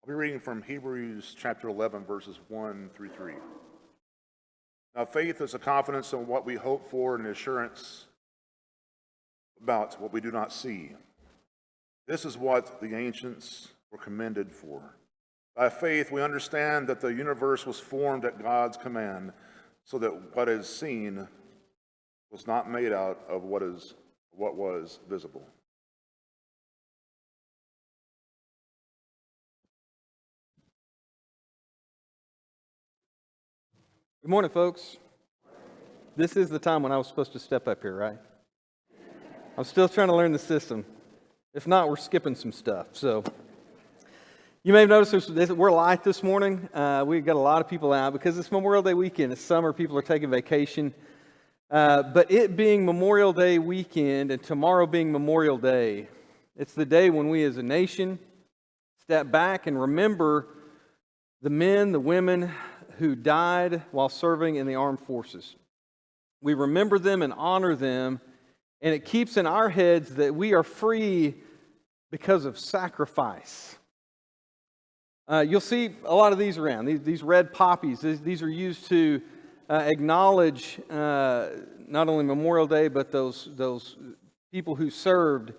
I'll be reading from Hebrews chapter 11, verses 1 through 3. Now, faith is a confidence in what we hope for and an assurance about what we do not see. This is what the ancients were commended for. By faith, we understand that the universe was formed at God's command, so that what is seen was not made out of what was visible. Good morning, folks. This is the time when I was supposed to step up here, right? I'm still trying to learn the system. If not, we're skipping some stuff. So you may have noticed we're light this morning. We've got a lot of people out because it's Memorial Day weekend. It's summer. People are taking vacation. But it being Memorial Day weekend and tomorrow being Memorial Day, it's the day when we as a nation step back and remember the men, the women who died while serving in the armed forces. We remember them and honor them, and it keeps in our heads that we are free because of sacrifice. You'll see a lot of these around, these red poppies. These are used to acknowledge not only Memorial Day, but those people who served.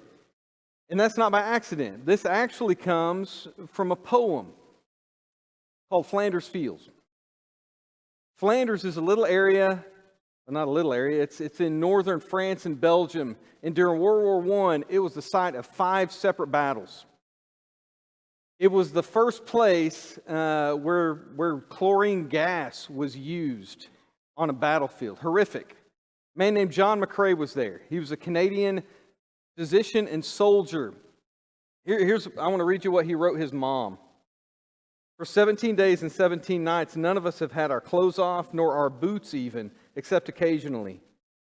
And that's not by accident. This actually comes from a poem called Flanders Fields. Flanders is a little area, well, not a little area, it's in northern France and Belgium. And during World War I, it was the site of 5 separate battles. It was the first place where chlorine gas was used on a battlefield. Horrific. A man named John McCrae was there. He was a Canadian physician and soldier. I want to read you what he wrote his mom. For 17 days and 17 nights, none of us have had our clothes off, nor our boots even, except occasionally.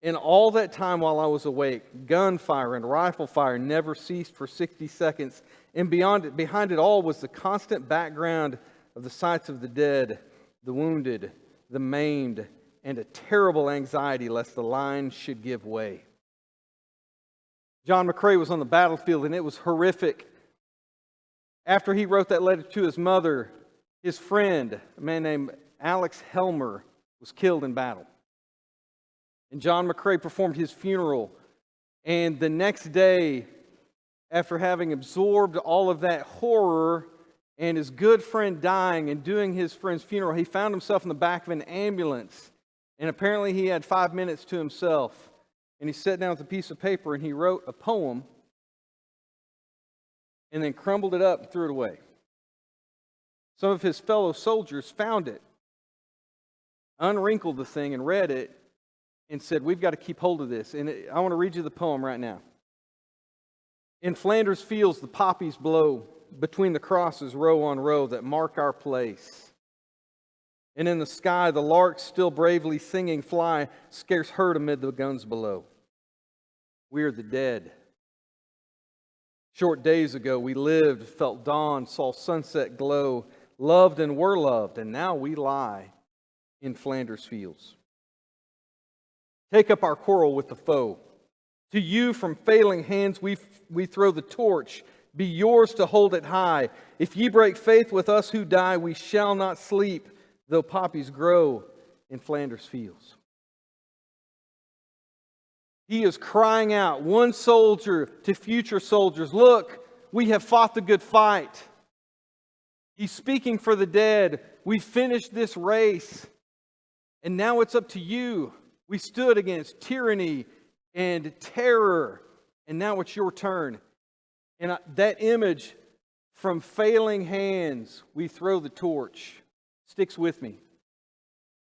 In all that time while I was awake, gunfire and rifle fire never ceased for 60 seconds. And behind it all was the constant background of the sights of the dead, the wounded, the maimed, and a terrible anxiety lest the line should give way. John McCrae was on the battlefield, and it was horrific. After he wrote that letter to his mother, his friend, a man named Alex Helmer, was killed in battle. And John McCrae performed his funeral. And the next day, after having absorbed all of that horror and his good friend dying and doing his friend's funeral, he found himself in the back of an ambulance. And apparently he had 5 minutes to himself. And he sat down with a piece of paper and he wrote a poem and then crumbled it up and threw it away. Some of his fellow soldiers found it, unwrinkled the thing and read it, and said, we've got to keep hold of this. And I want to read you the poem right now. In Flanders Fields, the poppies blow between the crosses, row on row, that mark our place. And in the sky, the larks still bravely singing fly, scarce heard amid the guns below. We are the dead. Short days ago, we lived, felt dawn, saw sunset glow, loved and were loved, and now we lie in Flanders Fields. Take up our quarrel with the foe. To you from failing hands we throw the torch. Be yours to hold it high. If ye break faith with us who die, we shall not sleep, though poppies grow in Flanders Fields. He is crying out, one soldier to future soldiers, look, we have fought the good fight. He's speaking for the dead. We finished this race, and now it's up to you. We stood against tyranny and terror, and now it's your turn. And that image from failing hands, we throw the torch, sticks with me.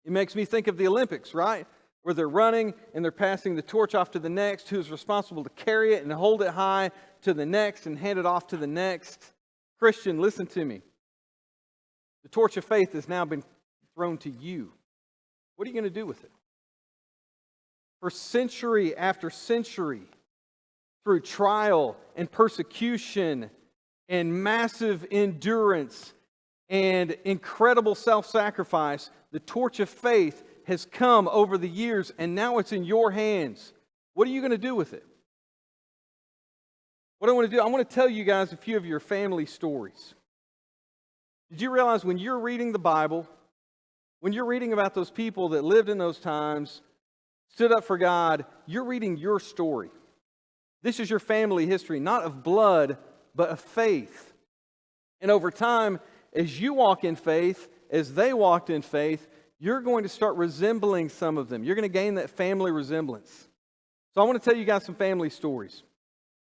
It makes me think of the Olympics, right? Where they're running and they're passing the torch off to the next, who's responsible to carry it and hold it high to the next and hand it off to the next. Christian, listen to me. The torch of faith has now been thrown to you. What are you going to do with it? For century after century, through trial and persecution and massive endurance and incredible self-sacrifice, the torch of faith has come over the years, and now it's in your hands. What are you going to do with it? What I want to do, I want to tell you guys a few of your family stories. Did you realize when you're reading the Bible, when you're reading about those people that lived in those times, stood up for God, you're reading your story. This is your family history, not of blood, but of faith. And over time, as you walk in faith, as they walked in faith, you're going to start resembling some of them. You're going to gain that family resemblance. So I want to tell you guys some family stories.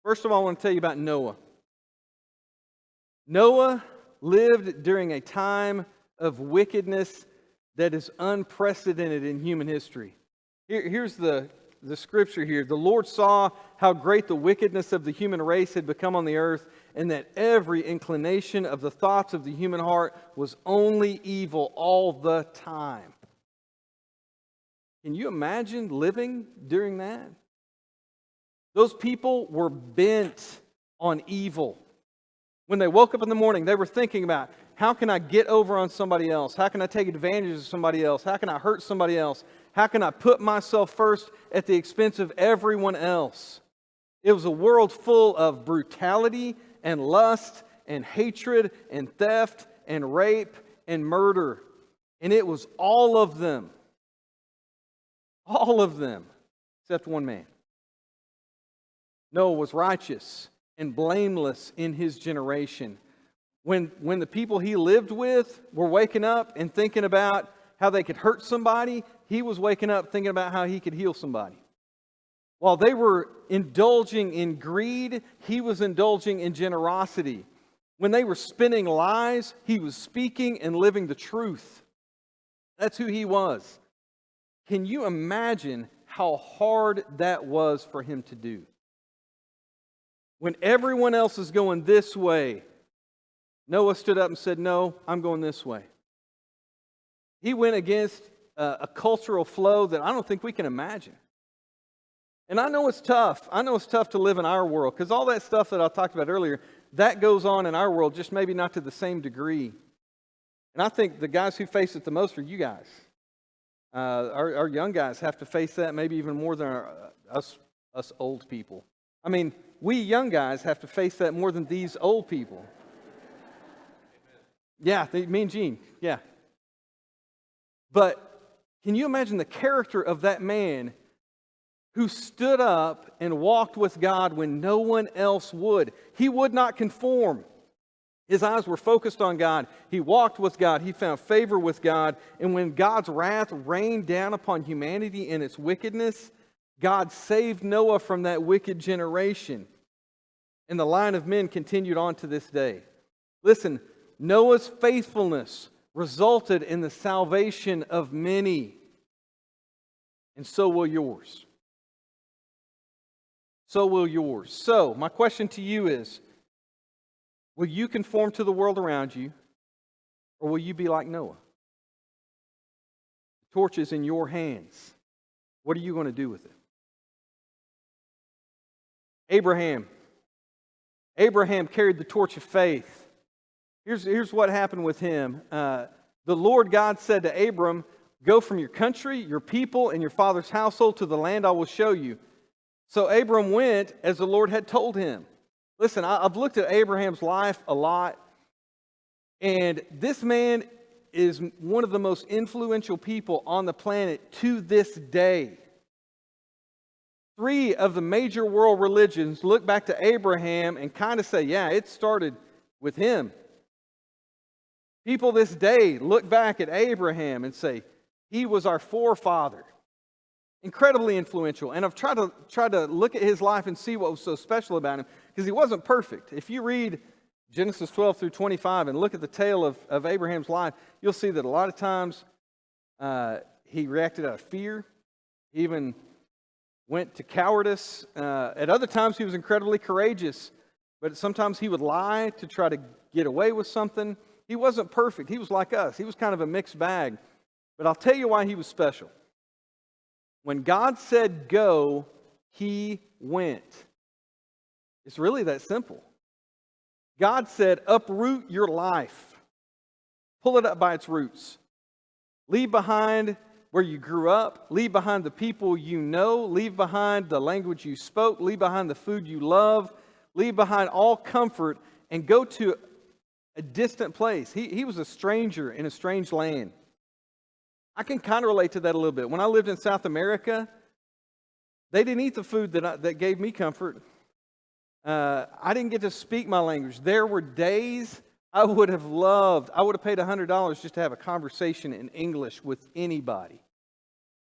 First of all, I want to tell you about Noah. Noah lived during a time of wickedness that is unprecedented in human history. Here's the scripture here. The Lord saw how great the wickedness of the human race had become on the earth, and that every inclination of the thoughts of the human heart was only evil all the time. Can you imagine living during that? Those people were bent on evil. When they woke up in the morning, they were thinking about, how can I get over on somebody else? How can I take advantage of somebody else? How can I hurt somebody else? How can I put myself first at the expense of everyone else? It was a world full of brutality and lust and hatred and theft and rape and murder. And it was all of them, except one man. Noah was righteous and blameless in his generation. When the people he lived with were waking up and thinking about how they could hurt somebody, he was waking up thinking about how he could heal somebody. While they were indulging in greed, he was indulging in generosity. When they were spinning lies, he was speaking and living the truth. That's who he was. Can you imagine how hard that was for him to do? When everyone else is going this way, Noah stood up and said, no, I'm going this way. He went against a cultural flow that I don't think we can imagine. And I know it's tough. I know it's tough to live in our world, because all that stuff that I talked about earlier, that goes on in our world, just maybe not to the same degree. And I think the guys who face it the most are you guys. Our young guys have to face that maybe even more than us old people. I mean, we young guys have to face that more than these old people. Yeah, me and Gene, yeah. But can you imagine the character of that man who stood up and walked with God when no one else would? He would not conform. His eyes were focused on God. He walked with God. He found favor with God. And when God's wrath rained down upon humanity in its wickedness, God saved Noah from that wicked generation. And the line of men continued on to this day. Listen, Noah's faithfulness resulted in the salvation of many. And so will yours. So will yours. So, my question to you is, will you conform to the world around you, or will you be like Noah? The torch is in your hands. What are you going to do with it? Abraham carried the torch of faith. Here's what happened with him. The Lord God said to Abram, go from your country, your people, and your father's household to the land I will show you. So Abram went as the Lord had told him. Listen, I've looked at Abraham's life a lot, and this man is one of the most influential people on the planet to this day. 3 of the major world religions look back to Abraham and kind of say, yeah, it started with him. People this day look back at Abraham and say, he was our forefather. Incredibly influential. And I've tried to look at his life and see what was so special about him, because he wasn't perfect. If you read Genesis 12 through 25 and look at the tale of Abraham's life, you'll see that a lot of times he reacted out of fear. He even went to cowardice. At other times he was incredibly courageous, but sometimes he would lie to try to get away with something. He wasn't perfect. He was like us. He was kind of a mixed bag. But I'll tell you why he was special. When God said go, he went. It's really that simple. God said, uproot your life. Pull it up by its roots. Leave behind where you grew up. Leave behind the people you know. Leave behind the language you spoke. Leave behind the food you love. Leave behind all comfort and go to a distant place. He was a stranger in a strange land. I can kind of relate to that a little bit. When I lived in South America, they didn't eat the food that gave me comfort. I didn't get to speak my language. There were days I would have paid $100 just to have a conversation in English with anybody.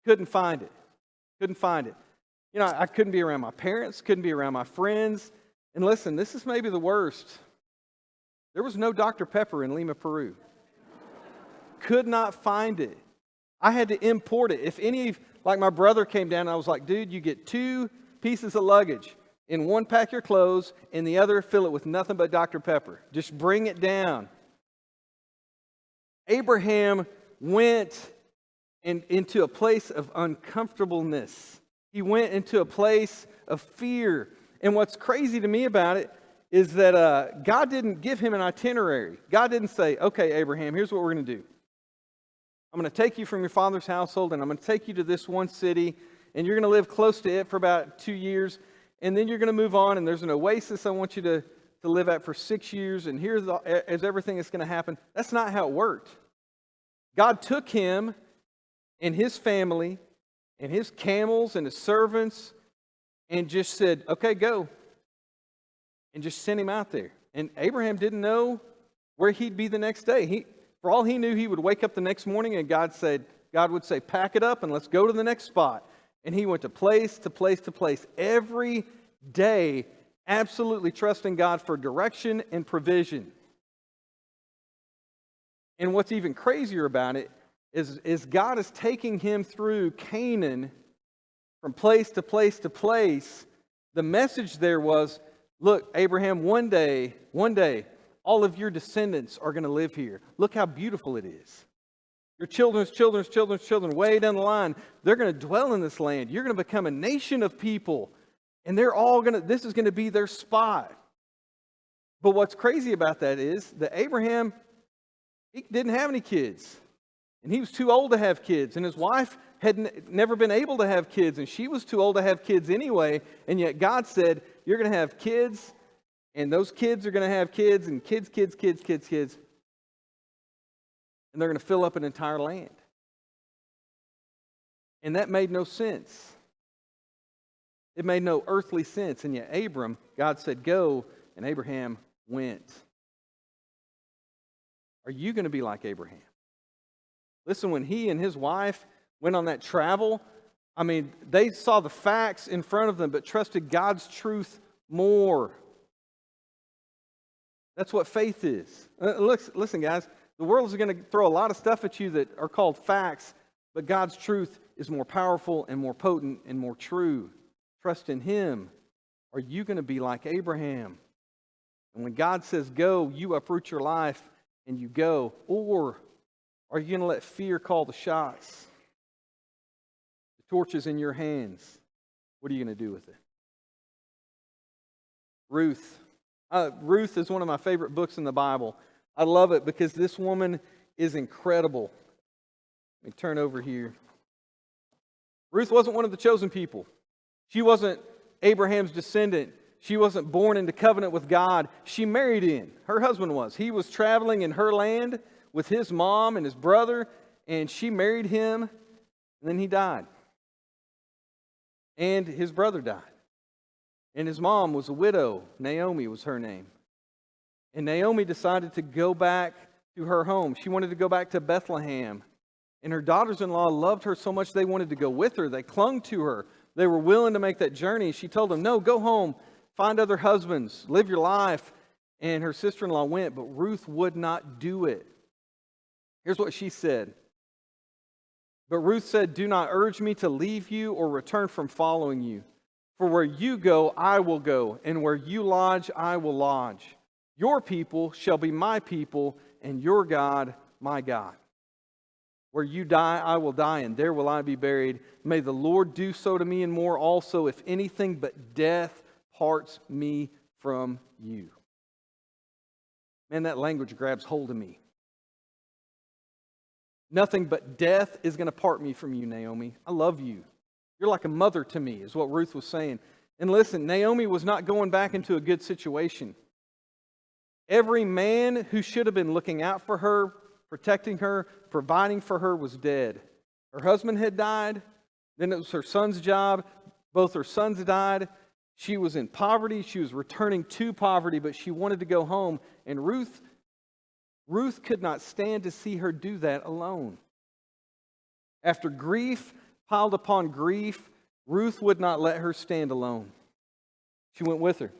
Couldn't find it. You know, I couldn't be around my parents, couldn't be around my friends. And listen, this is maybe the worst. There was no Dr. Pepper in Lima, Peru. Could not find it. I had to import it. Like my brother came down and I was like, dude, you get 2 pieces of luggage. In one, pack your clothes. In the other, fill it with nothing but Dr. Pepper. Just bring it down. Abraham went into a place of uncomfortableness. He went into a place of fear. And what's crazy to me about it is that God didn't give him an itinerary. God didn't say, okay, Abraham, here's what we're going to do. I'm going to take you from your father's household, and I'm going to take you to this one city, and you're going to live close to it for about 2 years, and then you're going to move on, and there's an oasis I want you to live at for 6 years, and here's everything that's going to happen. That's not how it worked. God took him and his family and his camels and his servants and just said, okay, go. And just sent him out there. And Abraham didn't know where he'd be the next day. For all he knew, he would wake up the next morning and God would say, pack it up and let's go to the next spot. And he went to place to place to place every day, absolutely trusting God for direction and provision. And what's even crazier about it is God is taking him through Canaan from place to place to place. The message there was, look, Abraham, one day, all of your descendants are going to live here. Look how beautiful it is. Your children's children, way down the line, they're going to dwell in this land. You're going to become a nation of people. And this is going to be their spot. But what's crazy about that is that Abraham, he didn't have any kids. And he was too old to have kids. And his wife had never been able to have kids. And she was too old to have kids anyway. And yet God said, you're going to have kids. And those kids are going to have kids. And kids. And they're going to fill up an entire land. And that made no sense. It made no earthly sense. And yet God said, go. And Abraham went. Are you going to be like Abraham? Listen, when he and his wife went on that travel, they saw the facts in front of them, but trusted God's truth more. That's what faith is. Listen, guys, the world is going to throw a lot of stuff at you that are called facts, but God's truth is more powerful and more potent and more true. Trust in Him. Are you going to be like Abraham? And when God says go, you uproot your life and you go. Or are you going to let fear call the shots? The torch is in your hands. What are you going to do with it? Ruth. Ruth is one of my favorite books in the Bible. I love it because this woman is incredible. Let me turn over here. Ruth wasn't one of the chosen people. She wasn't Abraham's descendant. She wasn't born into covenant with God. She married in. Her husband was. He was traveling in her land with his mom and his brother, and she married him, and then he died. And his brother died. And his mom was a widow. Naomi was her name. And Naomi decided to go back to her home. She wanted to go back to Bethlehem. And her daughters-in-law loved her so much they wanted to go with her. They clung to her. They were willing to make that journey. She told them, no, go home. Find other husbands. Live your life. And her sister-in-law went, but Ruth would not do it. Here's what she said. But Ruth said, do not urge me to leave you or return from following you. For where you go, I will go, and where you lodge, I will lodge. Your people shall be my people, and your God, my God. Where you die, I will die, and there will I be buried. May the Lord do so to me and more also, if anything but death parts me from you. Man, that language grabs hold of me. Nothing but death is going to part me from you, Naomi. I love you. You're like a mother to me, is what Ruth was saying. And listen, Naomi was not going back into a good situation. Every man who should have been looking out for her, protecting her, providing for her was dead. Her husband had died. Then it was her son's job. Both her sons died. She was in poverty. She was returning to poverty, but she wanted to go home. And Ruth could not stand to see her do that alone. After grief piled upon grief, Ruth would not let her stand alone. She went with her.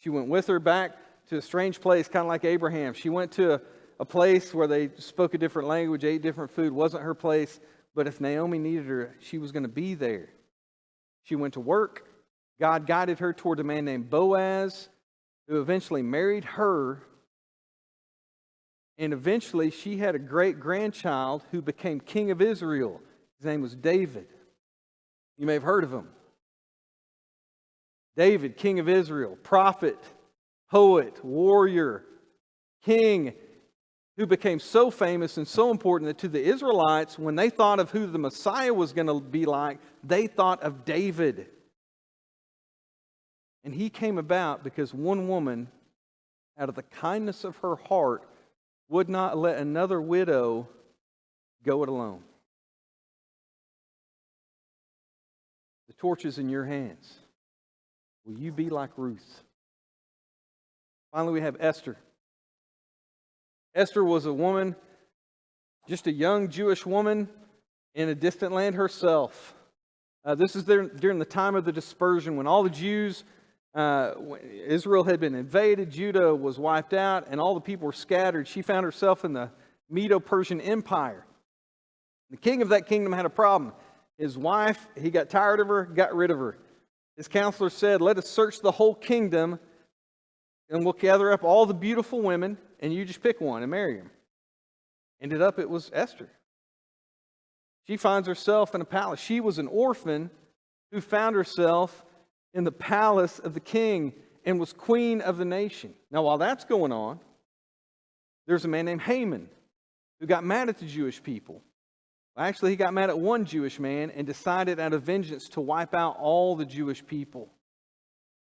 She went with her back to a strange place, kind of like Abraham. She went to a place where they spoke a different language, ate different food. Wasn't her place, but if Naomi needed her, she was going to be there. She went to work. God guided her toward a man named Boaz, who eventually married her. And eventually she had a great-grandchild who became king of Israel. His name was David. You may have heard of him. David, king of Israel, prophet, poet, warrior, king, who became so famous and so important that to the Israelites, when they thought of who the Messiah was going to be like, they thought of David. And he came about because one woman, out of the kindness of her heart, would not let another widow go it alone. The torch is in your hands. Will you be like Ruth? Finally, we have Esther. Esther was a woman, just a young Jewish woman in a distant land herself. This is during the time of the dispersion when all the Jews, Israel had been invaded, Judah was wiped out, and all the people were scattered. She found herself in the Medo-Persian Empire. The king of that kingdom had a problem. His wife, he got tired of her, got rid of her. His counselor said, let us search the whole kingdom and we'll gather up all the beautiful women and you just pick one and marry them. Ended up it was Esther. She finds herself in a palace. She was an orphan who found herself in the palace of the king and was queen of the nation. Now while that's going on, there's a man named Haman who got mad at the Jewish people. Actually, he got mad at one Jewish man and decided out of vengeance to wipe out all the Jewish people.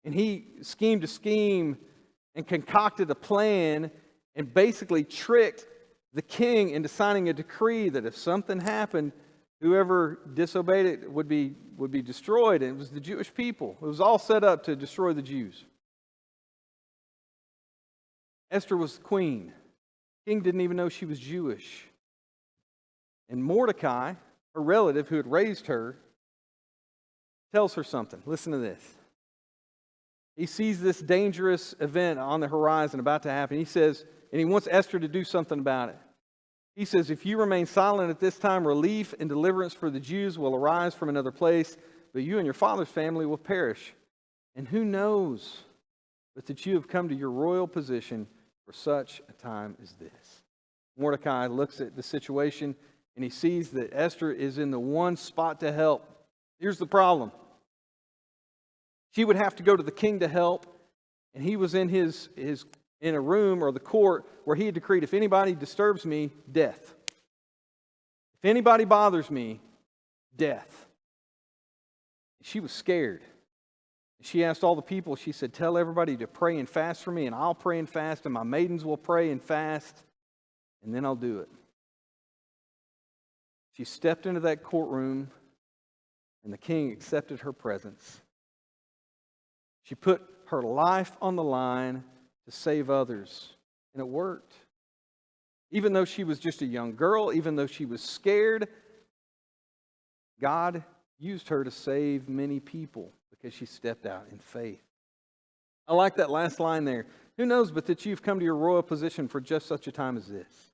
And he schemed a scheme and concocted a plan and basically tricked the king into signing a decree that if something happened, whoever disobeyed it would be destroyed. And it was the Jewish people. It was all set up to destroy the Jews. Esther was the queen. The king didn't even know she was Jewish. And Mordecai, her relative who had raised her, tells her something. Listen to this. He sees this dangerous event on the horizon about to happen. He says, and he wants Esther to do something about it. He says, if you remain silent at this time, relief and deliverance for the Jews will arise from another place, but you and your father's family will perish. And who knows but that you have come to your royal position for such a time as this. Mordecai looks at the situation and he sees that Esther is in the one spot to help. Here's the problem. She would have to go to the king to help, and he was in in a room or the court where he had decreed, if anybody disturbs me, death. If anybody bothers me, death. She was scared. She asked all the people, she said, tell everybody to pray and fast for me, and I'll pray and fast, and my maidens will pray and fast, and then I'll do it. She stepped into that courtroom, and the king accepted her presence. She put her life on the line to save others, and it worked. Even though she was just a young girl, even though she was scared, God used her to save many people because she stepped out in faith. I like that last line there. Who knows but that you've come to your royal position for just such a time as this?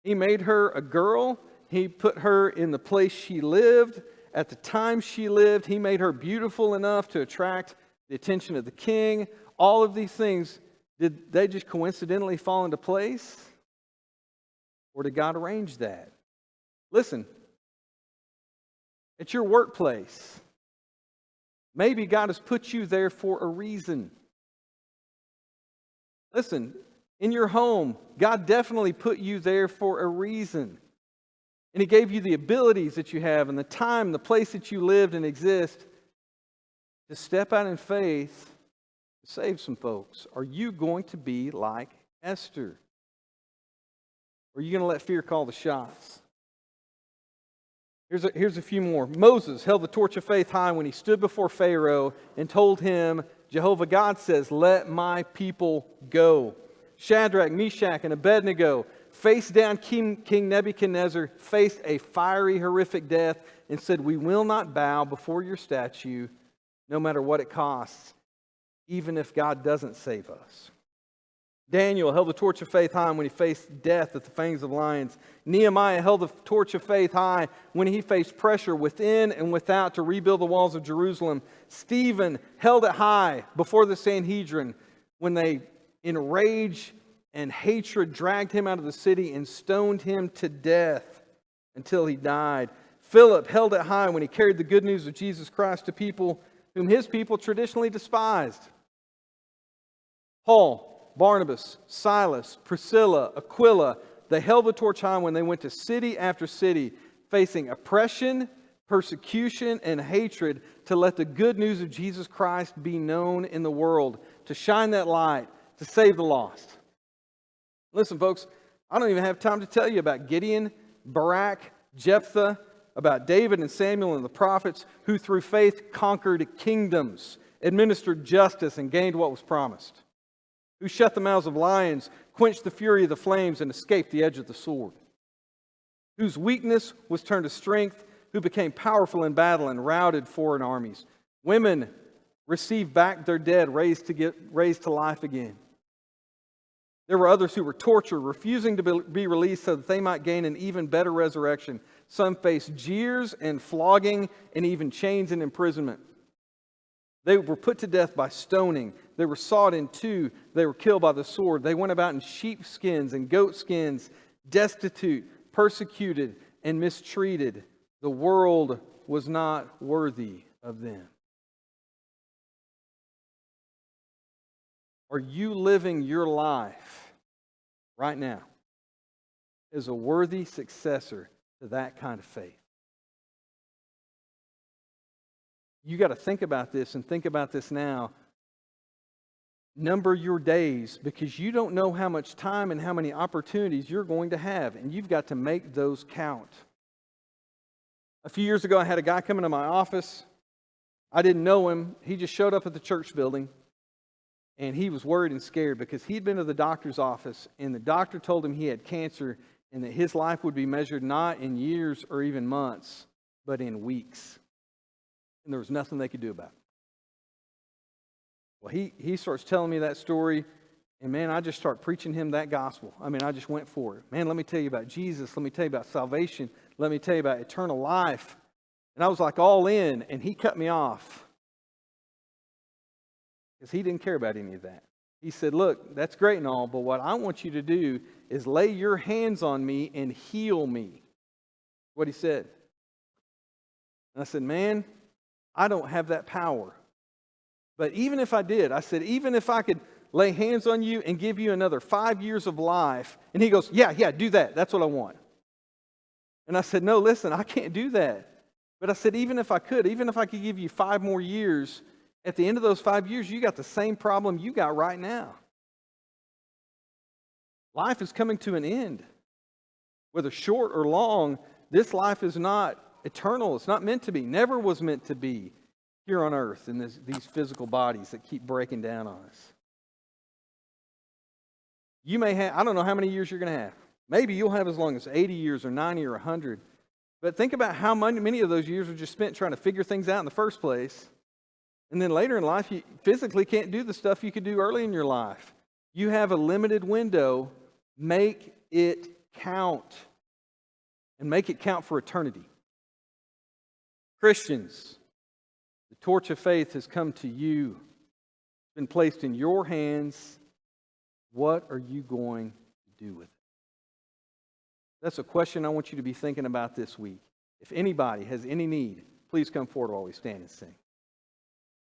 He made her a girl. He put her in the place she lived. At the time she lived, he made her beautiful enough to attract the attention of the king. All of these things, did they just coincidentally fall into place? Or did God arrange that? Listen, at your workplace, maybe God has put you there for a reason. Listen, in your home, God definitely put you there for a reason. And He gave you the abilities that you have and the time, the place that you lived and exist to step out in faith to save some folks? Are you going to be like Esther? Or are you going to let fear call the shots? Here's a few more. Moses held the torch of faith high when he stood before Pharaoh and told him, Jehovah God says, let my people go. Shadrach, Meshach, and Abednego faced down King Nebuchadnezzar, faced a fiery, horrific death, and said, we will not bow before your statue, no matter what it costs, even if God doesn't save us. Daniel held the torch of faith high when he faced death at the fangs of lions. Nehemiah held the torch of faith high when he faced pressure within and without to rebuild the walls of Jerusalem. Stephen held it high before the Sanhedrin when they, in rage and hatred, dragged him out of the city and stoned him to death until he died. Philip held it high when he carried the good news of Jesus Christ to people whom his people traditionally despised. Paul, Barnabas, Silas, Priscilla, Aquila, they held the torch high when they went to city after city, facing oppression, persecution, and hatred to let the good news of Jesus Christ be known in the world, to shine that light, to save the lost. Listen, folks, I don't even have time to tell you about Gideon, Barak, Jephthah, about David and Samuel and the prophets who through faith conquered kingdoms, administered justice, and gained what was promised, who shut the mouths of lions, quenched the fury of the flames, and escaped the edge of the sword, whose weakness was turned to strength, who became powerful in battle and routed foreign armies. Women received back their dead, raised to life again. There were others who were tortured, refusing to be released so that they might gain an even better resurrection. Some faced jeers and flogging and even chains and imprisonment. They were put to death by stoning. They were sawed in two. They were killed by the sword. They went about in sheepskins and goatskins, destitute, persecuted, and mistreated. The world was not worthy of them. Are you living your life right now as a worthy successor to that kind of faith? You got to think about this and think about this now. Number your days, because you don't know how much time and how many opportunities you're going to have, and you've got to make those count. A few years ago, I had a guy come into my office. I didn't know him. He just showed up at the church building, and he was worried and scared because he'd been to the doctor's office, and the doctor told him he had cancer and that his life would be measured not in years or even months, but in weeks. And there was nothing they could do about it. Well, he starts telling me that story, and man, I just start preaching him that gospel. I mean, I just went for it. Man, let me tell you about Jesus. Let me tell you about salvation. Let me tell you about eternal life. And I was like all in, and he cut me off because he didn't care about any of that. He said, look, that's great and all, but what I want you to do is lay your hands on me and heal me. What he said. And I said, man, I don't have that power. But even if I did, I said, even if I could lay hands on you and give you another 5 years of life. And he goes, yeah, do that. That's what I want. And I said, no, listen, I can't do that. But I said, even if I could give you 5 more years, at the end of those 5 years, you got the same problem you got right now. Life is coming to an end. Whether short or long, this life is not eternal. It's not meant to be. Never was meant to be here on earth in these physical bodies that keep breaking down on us. You may have, I don't know how many years you're going to have. Maybe you'll have as long as 80 years or 90 or 100. But think about how many of those years are just spent trying to figure things out in the first place. And then later in life, you physically can't do the stuff you could do early in your life. You have a limited window. Make it count. And make it count for eternity. Christians, the torch of faith has come to you. It's been placed in your hands. What are you going to do with it? That's a question I want you to be thinking about this week. If anybody has any need, please come forward while we stand and sing.